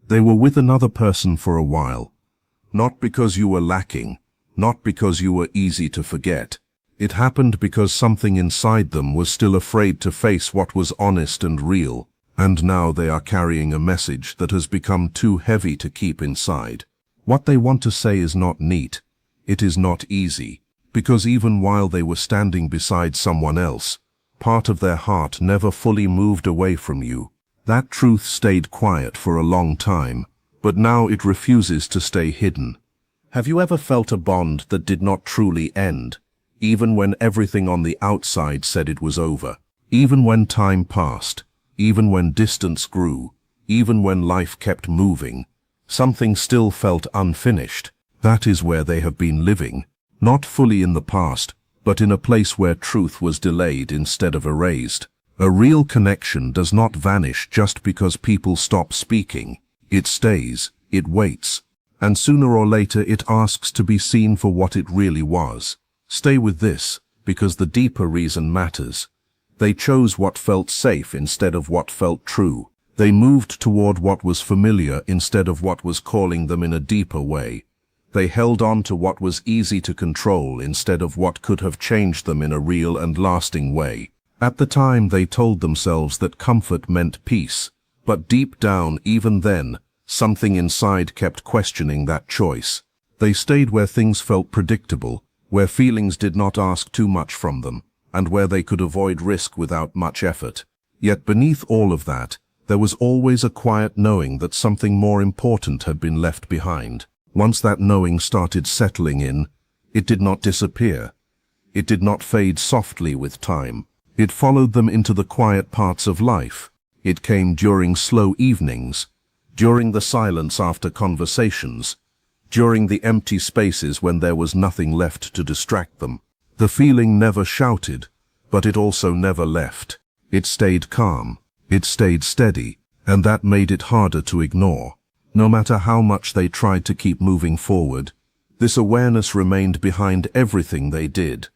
They were with another person for a while. Not because you were lacking, not because you were easy to forget. It happened because something inside them was still afraid to face what was honest and real, and now they are carrying a message that has become too heavy to keep inside. What they want to say is not neat. It is not easy, because even while they were standing beside someone else, part of their heart never fully moved away from you. That truth stayed quiet for a long time, but now it refuses to stay hidden. Have you ever felt a bond that did not truly end, even when everything on the outside said it was over? Even when time passed, even when distance grew, even when life kept moving, something still felt unfinished. That is where they have been living, not fully in the past, but in a place where truth was delayed instead of erased. A real connection does not vanish just because people stop speaking. It stays, it waits, and sooner or later it asks to be seen for what it really was. Stay with this, because the deeper reason matters. They chose what felt safe instead of what felt true. They moved toward what was familiar instead of what was calling them in a deeper way. They held on to what was easy to control instead of what could have changed them in a real and lasting way. At the time they told themselves that comfort meant peace, but deep down, even then, something inside kept questioning that choice. They stayed where things felt predictable, where feelings did not ask too much from them, and where they could avoid risk without much effort. Yet beneath all of that, there was always a quiet knowing that something more important had been left behind. Once that knowing started settling in, it did not disappear. It did not fade softly with time. It followed them into the quiet parts of life. It came during slow evenings, during the silence after conversations, during the empty spaces when there was nothing left to distract them. The feeling never shouted, but it also never left. It stayed calm, it stayed steady, and that made it harder to ignore. No matter how much they tried to keep moving forward, this awareness remained behind everything they did,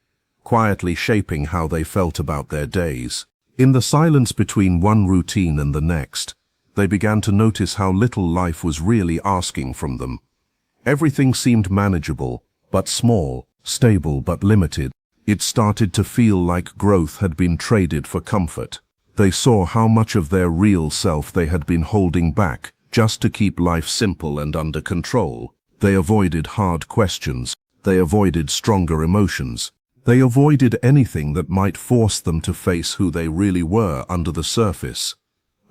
quietly shaping how they felt about their days. In the silence between one routine and the next, they began to notice how little life was really asking from them. Everything seemed manageable, but small, stable but limited. It started to feel like growth had been traded for comfort. They saw how much of their real self they had been holding back just to keep life simple and under control. They avoided hard questions. They avoided stronger emotions. They avoided anything that might force them to face who they really were under the surface.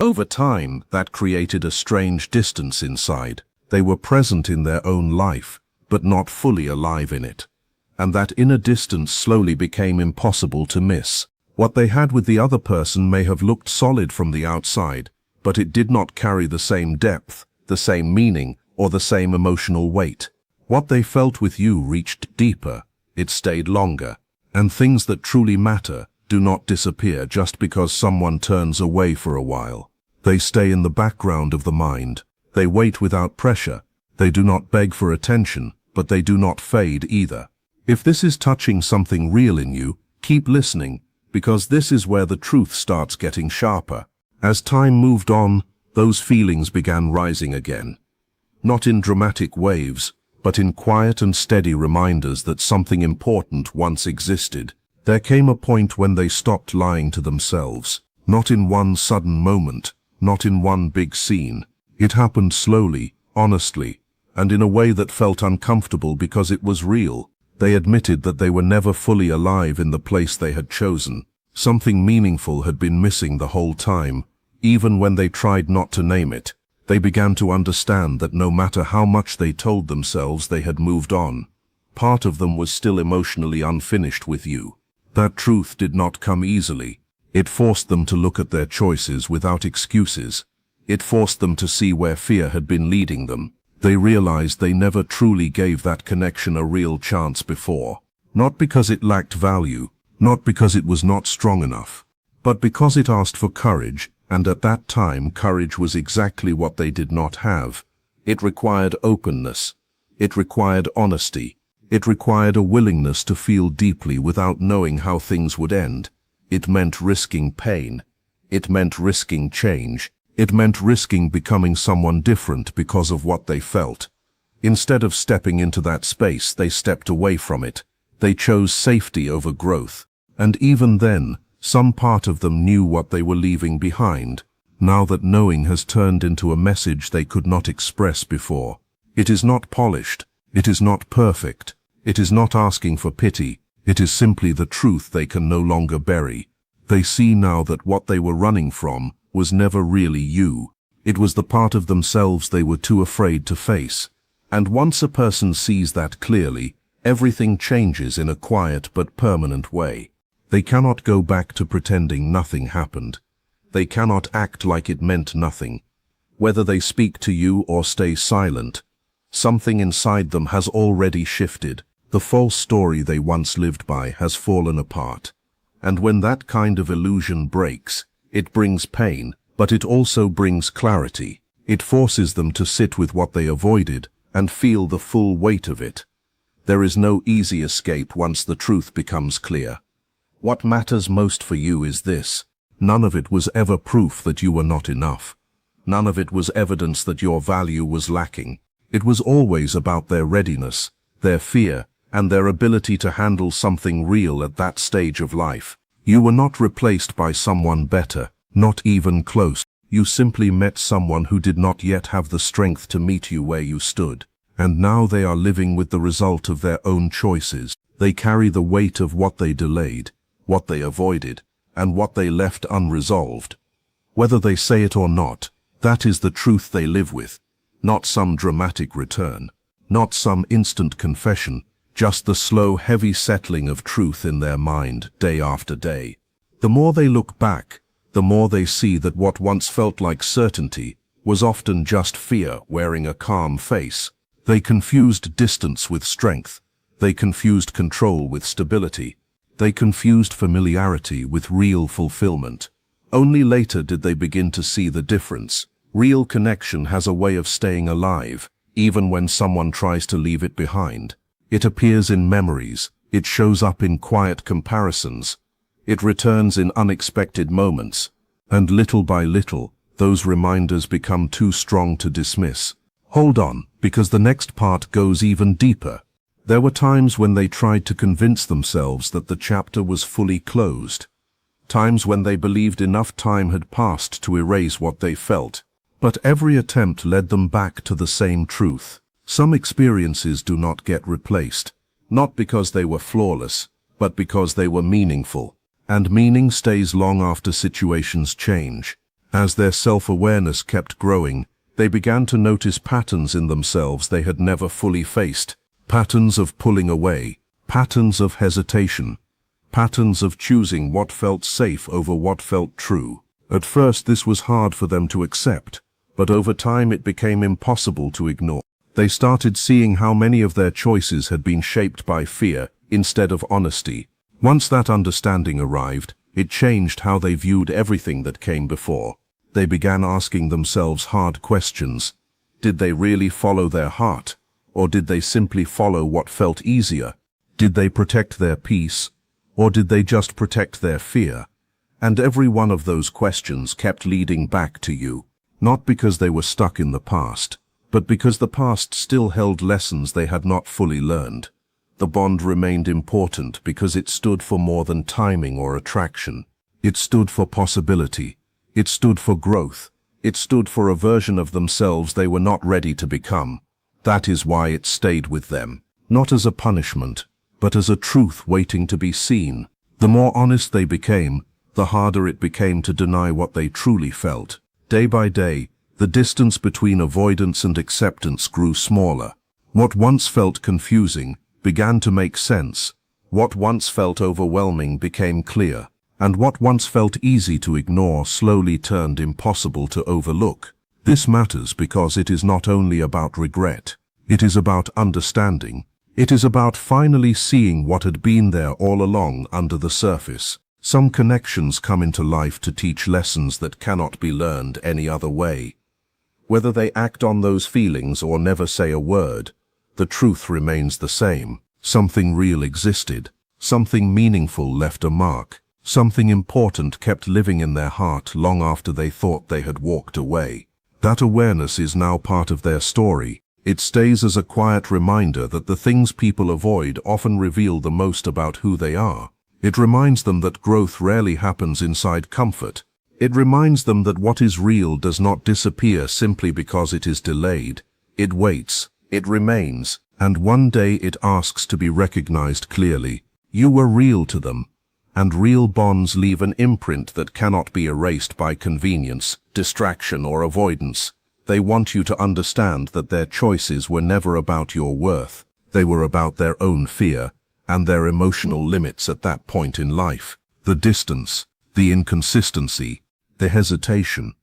Over time, that created a strange distance inside. They were present in their own life, but not fully alive in it. And that inner distance slowly became impossible to miss. What they had with the other person may have looked solid from the outside, but it did not carry the same depth, the same meaning, or the same emotional weight. What they felt with you reached deeper. It stayed longer. And things that truly matter do not disappear just because someone turns away for a while. They stay in the background of the mind. They wait without pressure. They do not beg for attention, but they do not fade either. If this is touching something real in you, keep listening, because this is where the truth starts getting sharper. As time moved on, those feelings began rising again. Not in dramatic waves, but in quiet and steady reminders that something important once existed. There came a point when they stopped lying to themselves. Not in one sudden moment, not in one big scene. It happened slowly, honestly, and in a way that felt uncomfortable because it was real. They admitted that they were never fully alive in the place they had chosen. Something meaningful had been missing the whole time, even when they tried not to name it. They began to understand that no matter how much they told themselves they had moved on, part of them was still emotionally unfinished with you. That truth did not come easily. It forced them to look at their choices without excuses. It forced them to see where fear had been leading them. They realized they never truly gave that connection a real chance before. Not because it lacked value, not because it was not strong enough, but because it asked for courage. And at that time, courage was exactly what they did not have. It required openness. It required honesty. It required a willingness to feel deeply without knowing how things would end. It meant risking pain. It meant risking change. It meant risking becoming someone different because of what they felt. Instead of stepping into that space, they stepped away from it. They chose safety over growth. And even then, some part of them knew what they were leaving behind, now that knowing has turned into a message they could not express before. It is not polished. It is not perfect. It is not asking for pity. It is simply the truth they can no longer bury. They see now that what they were running from was never really you. It was the part of themselves they were too afraid to face. And once a person sees that clearly, everything changes in a quiet but permanent way. They cannot go back to pretending nothing happened. They cannot act like it meant nothing. Whether they speak to you or stay silent, something inside them has already shifted. The false story they once lived by has fallen apart. And when that kind of illusion breaks, it brings pain, but it also brings clarity. It forces them to sit with what they avoided and feel the full weight of it. There is no easy escape once the truth becomes clear. What matters most for you is this: none of it was ever proof that you were not enough. None of it was evidence that your value was lacking. It was always about their readiness, their fear, and their ability to handle something real at that stage of life. You were not replaced by someone better, not even close. You simply met someone who did not yet have the strength to meet you where you stood. And now they are living with the result of their own choices. They carry the weight of what they delayed, what they avoided, and what they left unresolved. Whether they say it or not, that is the truth they live with. Not some dramatic return, not some instant confession, just the slow, heavy settling of truth in their mind day after day. The more they look back, the more they see that what once felt like certainty was often just fear wearing a calm face. They confused distance with strength. They confused control with stability. They confused familiarity with real fulfillment. Only later did they begin to see the difference. Real connection has a way of staying alive, even when someone tries to leave it behind. It appears in memories. It shows up in quiet comparisons. It returns in unexpected moments. And little by little, those reminders become too strong to dismiss. Hold on, because the next part goes even deeper. There were times when they tried to convince themselves that the chapter was fully closed. Times when they believed enough time had passed to erase what they felt. But every attempt led them back to the same truth. Some experiences do not get replaced, not because they were flawless, but because they were meaningful. And meaning stays long after situations change. As their self-awareness kept growing, they began to notice patterns in themselves they had never fully faced. Patterns of pulling away, patterns of hesitation, patterns of choosing what felt safe over what felt true. At first this was hard for them to accept, but over time it became impossible to ignore. They started seeing how many of their choices had been shaped by fear instead of honesty. Once that understanding arrived, it changed how they viewed everything that came before. They began asking themselves hard questions. Did they really follow their heart? Or did they simply follow what felt easier? Did they protect their peace? Or did they just protect their fear? And every one of those questions kept leading back to you. Not because they were stuck in the past, but because the past still held lessons they had not fully learned. The bond remained important because it stood for more than timing or attraction. It stood for possibility. It stood for growth. It stood for a version of themselves they were not ready to become. That is why it stayed with them, not as a punishment, but as a truth waiting to be seen. The more honest they became, the harder it became to deny what they truly felt. Day by day, the distance between avoidance and acceptance grew smaller. What once felt confusing began to make sense. What once felt overwhelming became clear. And what once felt easy to ignore slowly turned impossible to overlook. This matters because it is not only about regret. It is about understanding. It is about finally seeing what had been there all along under the surface. Some connections come into life to teach lessons that cannot be learned any other way. Whether they act on those feelings or never say a word, the truth remains the same. Something real existed. Something meaningful left a mark. Something important kept living in their heart long after they thought they had walked away. That awareness is now part of their story. It stays as a quiet reminder that the things people avoid often reveal the most about who they are. It reminds them that growth rarely happens inside comfort. It reminds them that what is real does not disappear simply because it is delayed. It waits, it remains, and one day it asks to be recognized clearly. You were real to them. And real bonds leave an imprint that cannot be erased by convenience, distraction, or avoidance. They want you to understand that their choices were never about your worth. They were about their own fear and their emotional limits at that point in life. The distance, the inconsistency, the hesitation.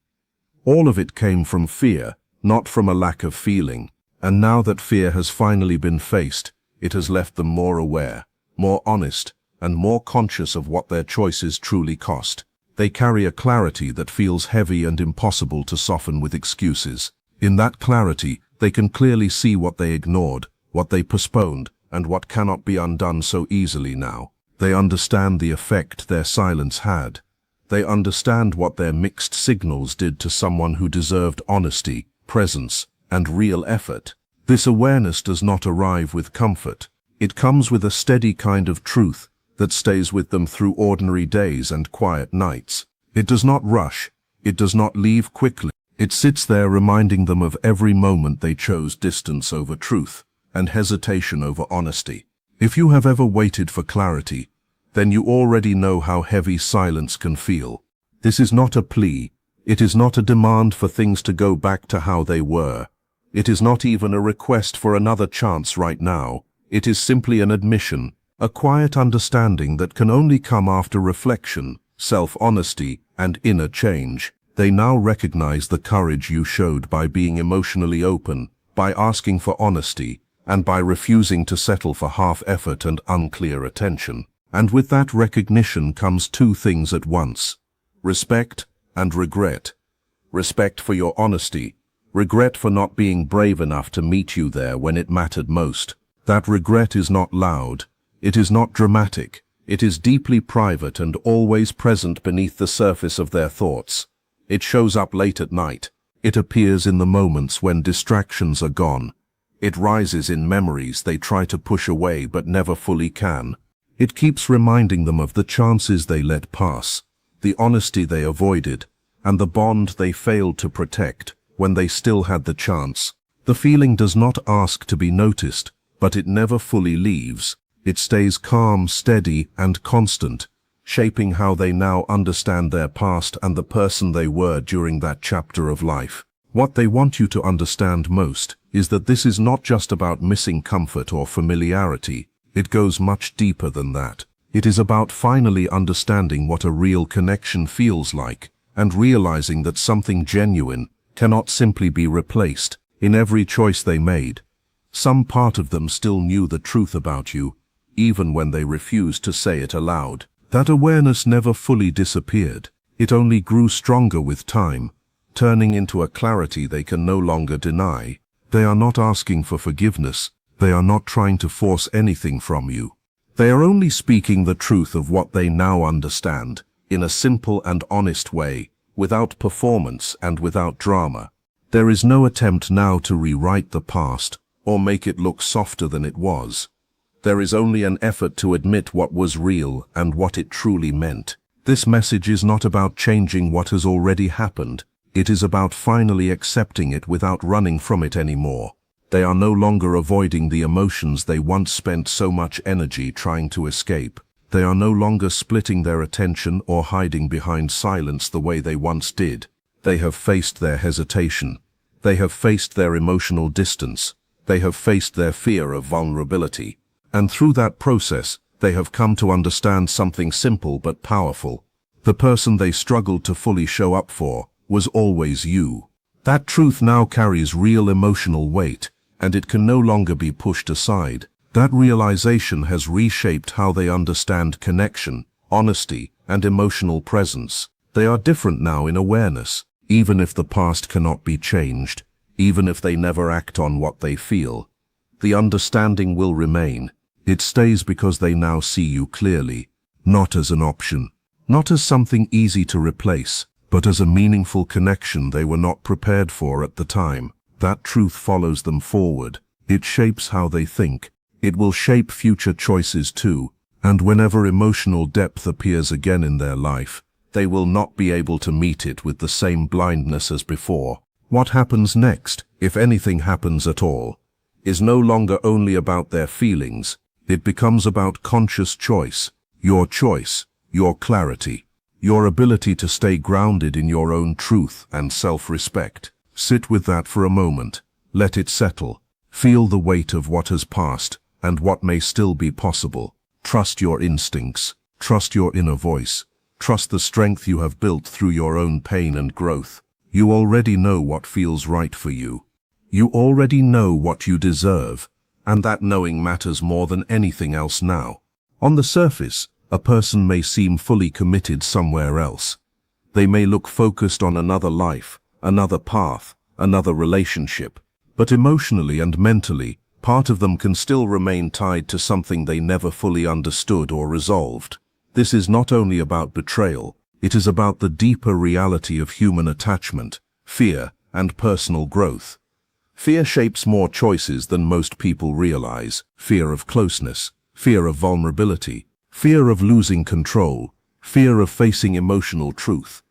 All of it came from fear, not from a lack of feeling. And now that fear has finally been faced, it has left them more aware, more honest, and more conscious of what their choices truly cost. They carry a clarity that feels heavy and impossible to soften with excuses. In that clarity, they can clearly see what they ignored, what they postponed, and what cannot be undone so easily now. They understand the effect their silence had. They understand what their mixed signals did to someone who deserved honesty, presence, and real effort. This awareness does not arrive with comfort. It comes with a steady kind of truth that stays with them through ordinary days and quiet nights. It does not rush. It does not leave quickly. It sits there reminding them of every moment they chose distance over truth and hesitation over honesty. If you have ever waited for clarity, then you already know how heavy silence can feel. This is not a plea. It is not a demand for things to go back to how they were. It is not even a request for another chance right now. It is simply an admission, a quiet understanding that can only come after reflection, self-honesty, and inner change. They now recognize the courage you showed by being emotionally open, by asking for honesty, and by refusing to settle for half effort and unclear attention. And with that recognition comes two things at once: respect and regret. Respect for your honesty, regret for not being brave enough to meet you there when it mattered most. That regret is not loud. It is not dramatic. It is deeply private and always present beneath the surface of their thoughts. It shows up late at night. It appears in the moments when distractions are gone. It rises in memories they try to push away but never fully can. It keeps reminding them of the chances they let pass, the honesty they avoided, and the bond they failed to protect when they still had the chance. The feeling does not ask to be noticed, but it never fully leaves. It stays calm, steady, and constant, shaping how they now understand their past and the person they were during that chapter of life. What they want you to understand most is that this is not just about missing comfort or familiarity. It goes much deeper than that. It is about finally understanding what a real connection feels like, and realizing that something genuine cannot simply be replaced. In every choice they made, some part of them still knew the truth about you, even when they refused to say it aloud. That awareness never fully disappeared. It only grew stronger with time, turning into a clarity they can no longer deny. They are not asking for forgiveness. They are not trying to force anything from you. They are only speaking the truth of what they now understand, in a simple and honest way, without performance and without drama. There is no attempt now to rewrite the past or make it look softer than it was. There is only an effort to admit what was real and what it truly meant. This message is not about changing what has already happened. It is about finally accepting it without running from it anymore. They are no longer avoiding the emotions they once spent so much energy trying to escape. They are no longer splitting their attention or hiding behind silence the way they once did. They have faced their hesitation. They have faced their emotional distance. They have faced their fear of vulnerability. And through that process, they have come to understand something simple but powerful. The person they struggled to fully show up for was always you. That truth now carries real emotional weight, and it can no longer be pushed aside. That realization has reshaped how they understand connection, honesty, and emotional presence. They are different now in awareness, even if the past cannot be changed, even if they never act on what they feel. The understanding will remain. It stays because they now see you clearly, not as an option, not as something easy to replace, but as a meaningful connection they were not prepared for at the time. That truth follows them forward. It shapes how they think. It will shape future choices too, and whenever emotional depth appears again in their life, they will not be able to meet it with the same blindness as before. What happens next, if anything happens at all, is no longer only about their feelings. It becomes about conscious choice, your clarity, your ability to stay grounded in your own truth and self-respect. Sit with that for a moment. Let it settle. Feel the weight of what has passed and what may still be possible. Trust your instincts. Trust your inner voice. Trust the strength you have built through your own pain and growth. You already know what feels right for you. You already know what you deserve, and that knowing matters more than anything else now. On the surface, a person may seem fully committed somewhere else. They may look focused on another life, another path, another relationship, but emotionally and mentally, part of them can still remain tied to something they never fully understood or resolved. This is not only about betrayal, it is about the deeper reality of human attachment, fear, and personal growth. Fear shapes more choices than most people realize. Fear of closeness, fear of vulnerability, fear of losing control, fear of facing emotional truth.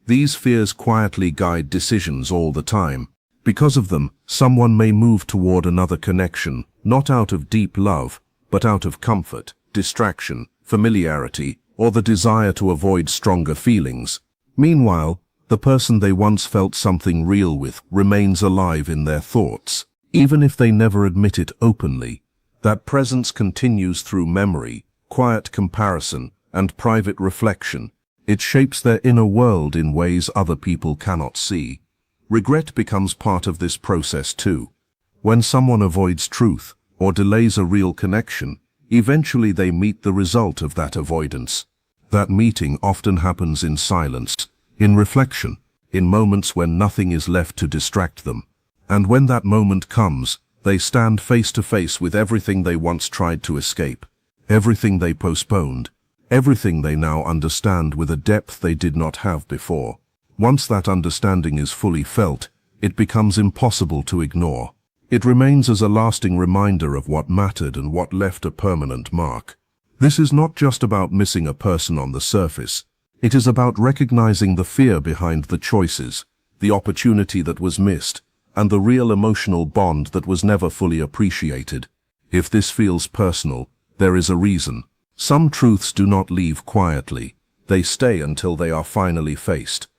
These fears quietly guide decisions all the time. Because of them, someone may move toward another connection, not out of deep love, but out of comfort, distraction, familiarity, or the desire to avoid stronger feelings. Meanwhile, the person they once felt something real with remains alive in their thoughts. Even if they never admit it openly, that presence continues through memory, quiet comparison, and private reflection. It shapes their inner world in ways other people cannot see. Regret becomes part of this process too. When someone avoids truth or delays a real connection, eventually they meet the result of that avoidance. That meeting often happens in silence, in reflection, in moments when nothing is left to distract them. And when that moment comes, they stand face to face with everything they once tried to escape, everything they postponed, everything they now understand with a depth they did not have before. Once that understanding is fully felt, it becomes impossible to ignore. It remains as a lasting reminder of what mattered and what left a permanent mark. This is not just about missing a person on the surface. It is about recognizing the fear behind the choices, the opportunity that was missed, and the real emotional bond that was never fully appreciated. If this feels personal, there is a reason. Some truths do not leave quietly. They stay until they are finally faced.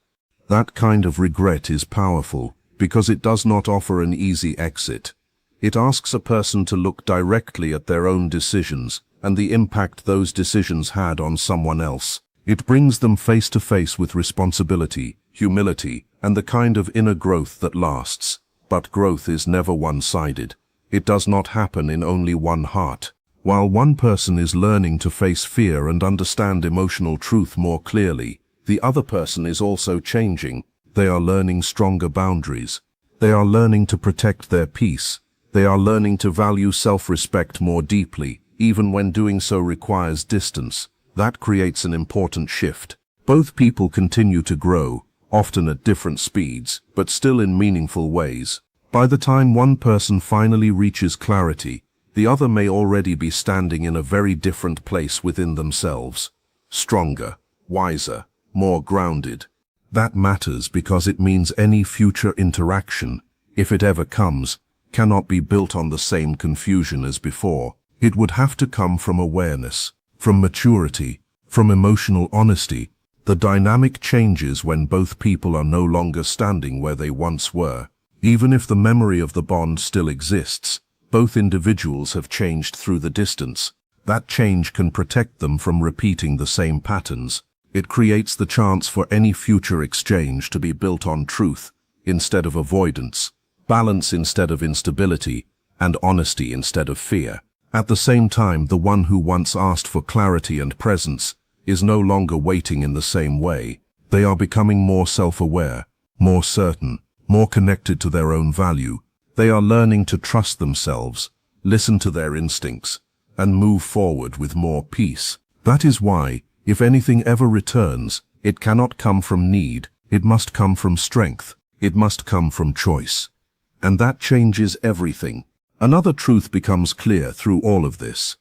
That kind of regret is powerful because it does not offer an easy exit. It asks a person to look directly at their own decisions and the impact those decisions had on someone else. It brings them face to face with responsibility, humility, and the kind of inner growth that lasts. But growth is never one-sided. It does not happen in only one heart. While one person is learning to face fear and understand emotional truth more clearly, the other person is also changing. They are learning stronger boundaries. They are learning to protect their peace. They are learning to value self-respect more deeply, even when doing so requires distance. That creates an important shift. Both people continue to grow, often at different speeds, but still in meaningful ways. By the time one person finally reaches clarity, the other may already be standing in a very different place within themselves. Stronger, wiser, more grounded. That matters because it means any future interaction, if it ever comes, cannot be built on the same confusion as before. It would have to come from awareness, from maturity, from emotional honesty. The dynamic changes when both people are no longer standing where they once were. Even if the memory of the bond still exists, both individuals have changed through the distance. That change can protect them from repeating the same patterns. It creates the chance for any future exchange to be built on truth instead of avoidance, balance instead of instability, and honesty instead of fear. At the same time, the one who once asked for clarity and presence is no longer waiting in the same way. They are becoming more self-aware, more certain, more connected to their own value. They are learning to trust themselves, listen to their instincts, and move forward with more peace. That is why, If anything ever returns, it cannot come from need, it must come from strength, it must come from choice. And that changes everything. Another truth becomes clear through all of this.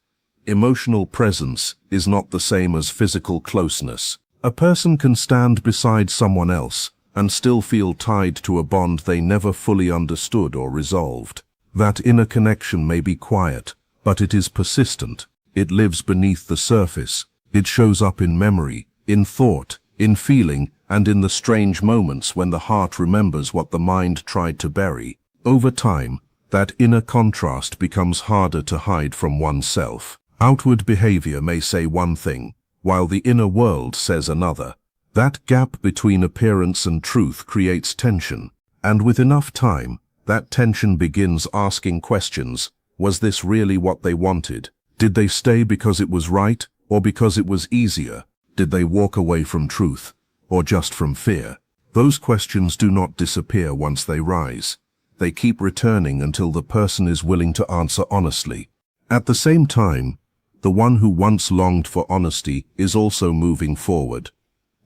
Emotional presence is not the same as physical closeness. A person can stand beside someone else and still feel tied to a bond they never fully understood or resolved. That inner connection may be quiet, but it is persistent. It lives beneath the surface. It shows up in memory, in thought, in feeling, and in the strange moments when the heart remembers what the mind tried to bury. Over time, that inner contrast becomes harder to hide from oneself. Outward behavior may say one thing, while the inner world says another. That gap between appearance and truth creates tension, and with enough time, that tension begins asking questions. Was this really what they wanted? Did they stay because it was right, or because it was easier? Did they walk away from truth, or just from fear? Those questions do not disappear once they rise. They keep returning until the person is willing to answer honestly. At the same time, the one who once longed for honesty is also moving forward.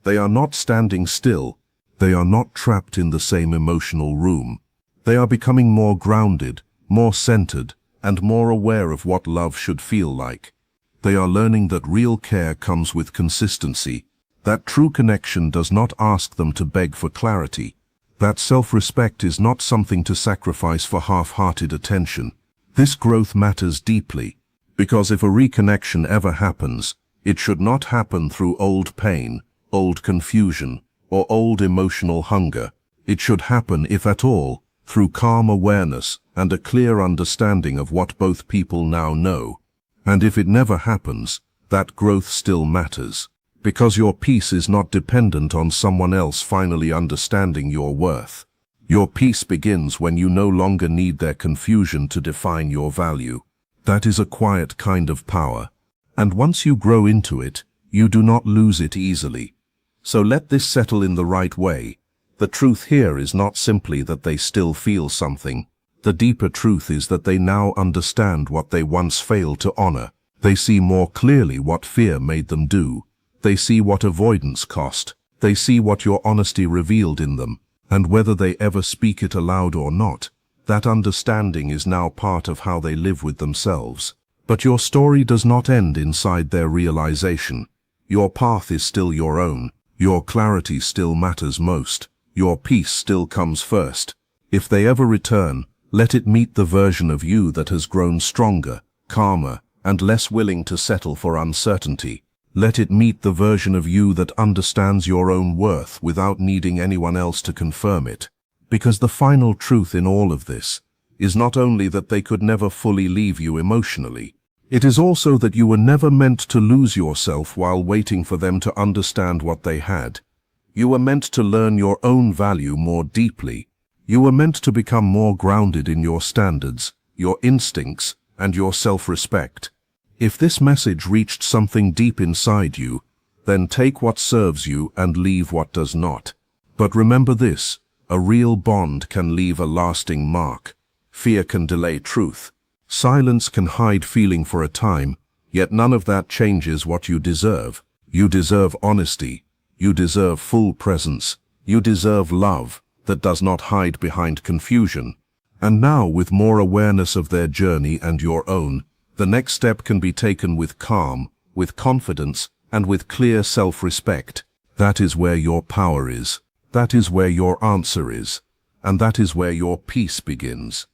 They are not standing still. They are not trapped in the same emotional room. They are becoming more grounded, more centered, and more aware of what love should feel like. They are learning that real care comes with consistency, that true connection does not ask them to beg for clarity, that self-respect is not something to sacrifice for half-hearted attention. This growth matters deeply, because if a reconnection ever happens, it should not happen through old pain, old confusion, or old emotional hunger. It should happen, if at all, through calm awareness and a clear understanding of what both people now know. And if it never happens, that growth still matters, because your peace is not dependent on someone else finally understanding your worth. Your peace begins when you no longer need their confusion to define your value. That is a quiet kind of power, and once you grow into it, you do not lose it easily. So let this settle in the right way. The truth here is not simply that they still feel something. The deeper truth is that they now understand what they once failed to honor. They see more clearly what fear made them do. They see what avoidance cost. They see what your honesty revealed in them, and whether they ever speak it aloud or not, that understanding is now part of how they live with themselves. But your story does not end inside their realization. Your path is still your own. Your clarity still matters most. Your peace still comes first. If they ever return, let it meet the version of you that has grown stronger, calmer, and less willing to settle for uncertainty. Let it meet the version of you that understands your own worth without needing anyone else to confirm it. Because the final truth in all of this is not only that they could never fully leave you emotionally, it is also that you were never meant to lose yourself while waiting for them to understand what they had. You were meant to learn your own value more deeply. You were meant to become more grounded in your standards, your instincts, and your self-respect. If this message reached something deep inside you, then take what serves you and leave what does not. But remember this, a real bond can leave a lasting mark. Fear can delay truth. Silence can hide feeling for a time, yet none of that changes what you deserve. You deserve honesty. You deserve full presence. You deserve love that does not hide behind confusion. And now, with more awareness of their journey and your own, the next step can be taken with calm, with confidence, and with clear self-respect. That is where your power is. That is where your answer is. And that is where your peace begins.